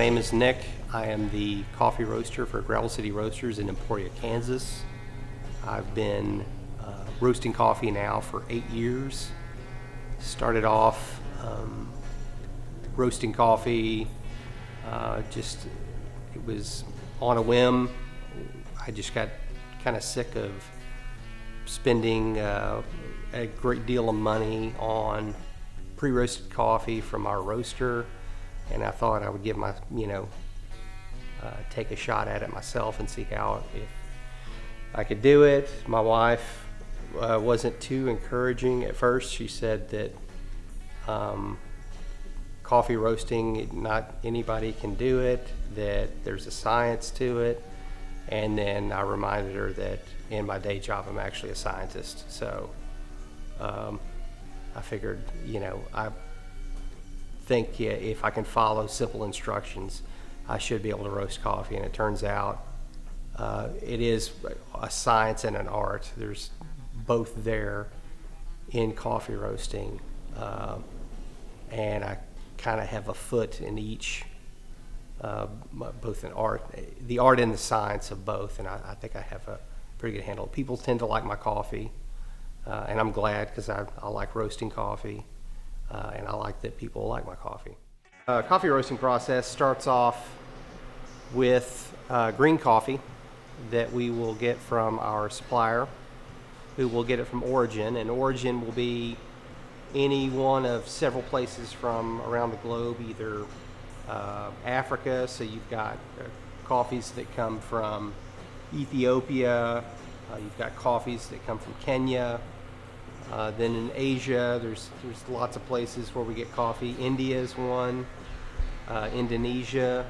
name is Nick. I am the coffee roaster for Gravel City Roasters in Emporia, Kansas. I've been roasting coffee now for 8 years. Started off roasting coffee, it was on a whim. I just got kind of sick of spending a great deal of money on pre-roasted coffee from our roaster, and I thought I would give my, take a shot at it myself and see if I could do it. My wife wasn't too encouraging at first. She said that coffee roasting, not anybody can do it, that there's a science to it. And then I reminded her that in my day job, I'm actually a scientist. So I figured, I think if I can follow simple instructions, I should be able to roast coffee. And it turns out it is a science and an art. There's both there in coffee roasting. And I kind of have a foot in each, both in the art and the science of both. And I think I have a pretty good handle. People tend to like my coffee. And I'm glad, because I like roasting coffee, and I like that people like my coffee. Coffee roasting process starts off with green coffee that we will get from our supplier, who will get it from origin, and origin will be any one of several places from around the globe, either Africa, so you've got coffees that come from Ethiopia, you've got coffees that come from Kenya. Then in Asia, there's lots of places where we get coffee. India is one, Indonesia,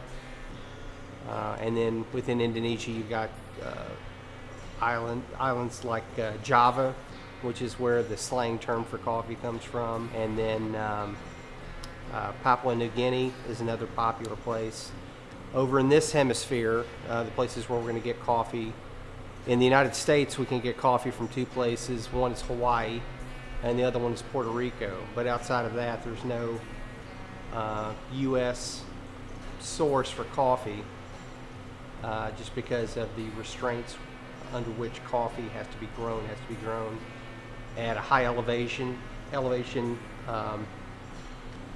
and then within Indonesia you've got islands like Java, which is where the slang term for coffee comes from, and then Papua New Guinea is another popular place. Over in this hemisphere, the places where we're going to get coffee, in the United States, we can get coffee from two places. One is Hawaii, and the other one is Puerto Rico. But outside of that, there's no U.S. source for coffee, just because of the restraints under which coffee has to be grown. It has to be grown at a high elevation,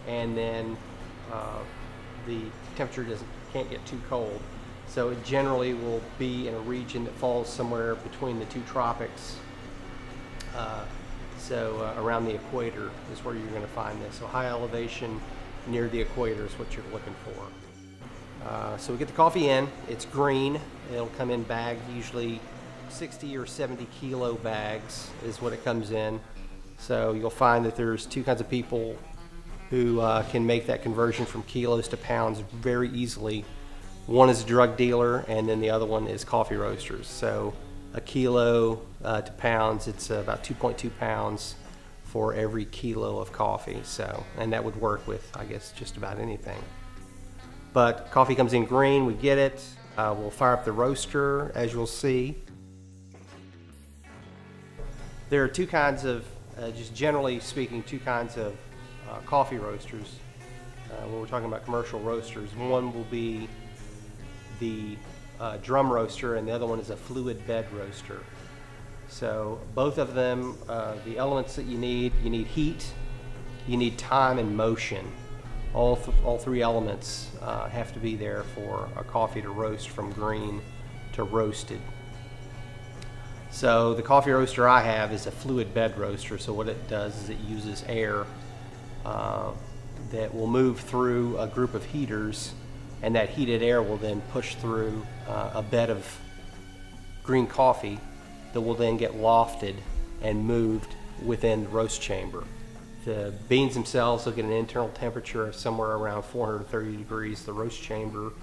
and then the temperature can't get too cold. So it generally will be in a region that falls somewhere between the two tropics. Around the equator is where you're going to find this. So high elevation near the equator is what you're looking for. So we get the coffee in. It's green. It'll come in bagged, usually 60 or 70 kilo bags is what it comes in. So you'll find that there's two kinds of people who can make that conversion from kilos to pounds very easily. One is a drug dealer, and then the other one is coffee roasters. So a kilo to pounds, it's about 2.2 pounds for every kilo of coffee. So, and that would work with, I guess, just about anything. But coffee comes in green, we get it. We'll fire up the roaster, as you'll see. There are two kinds of, just generally speaking, two kinds of coffee roasters. When we're talking about commercial roasters, one will be the drum roaster, and the other one is a fluid bed roaster. So both of them, the elements that you need heat, you need time and motion. All three elements have to be there for a coffee to roast from green to roasted. So the coffee roaster I have is a fluid bed roaster. So what it does is it uses air that will move through a group of heaters, and that heated air will then push through a bed of green coffee that will then get lofted and moved within the roast chamber. The beans themselves will get an internal temperature of somewhere around 430 degrees. The roast chamber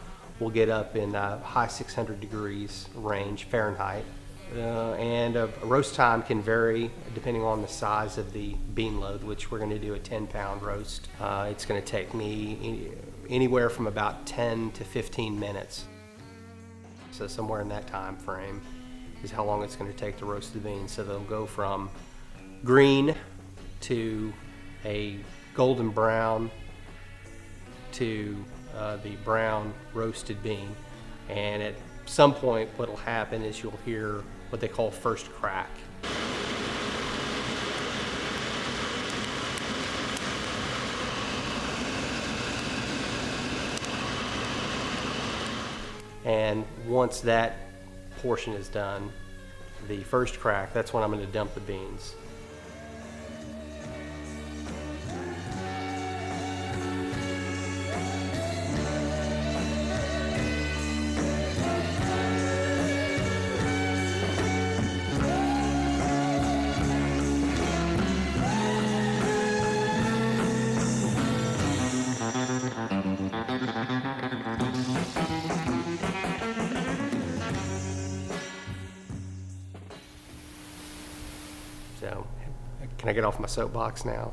will get up in high 600 degrees range Fahrenheit. And a roast time can vary depending on the size of the bean load, which we're going to do a 10-pound roast. It's going to take me anywhere from about 10 to 15 minutes. So somewhere in that time frame is how long it's going to take to roast the beans. So they'll go from green to a golden brown to the brown roasted bean. And at some point, what will happen is you'll hear what they call first crack. And once that portion is done, the first crack, that's when I'm going to dump the beans. So, can I get off my soapbox now?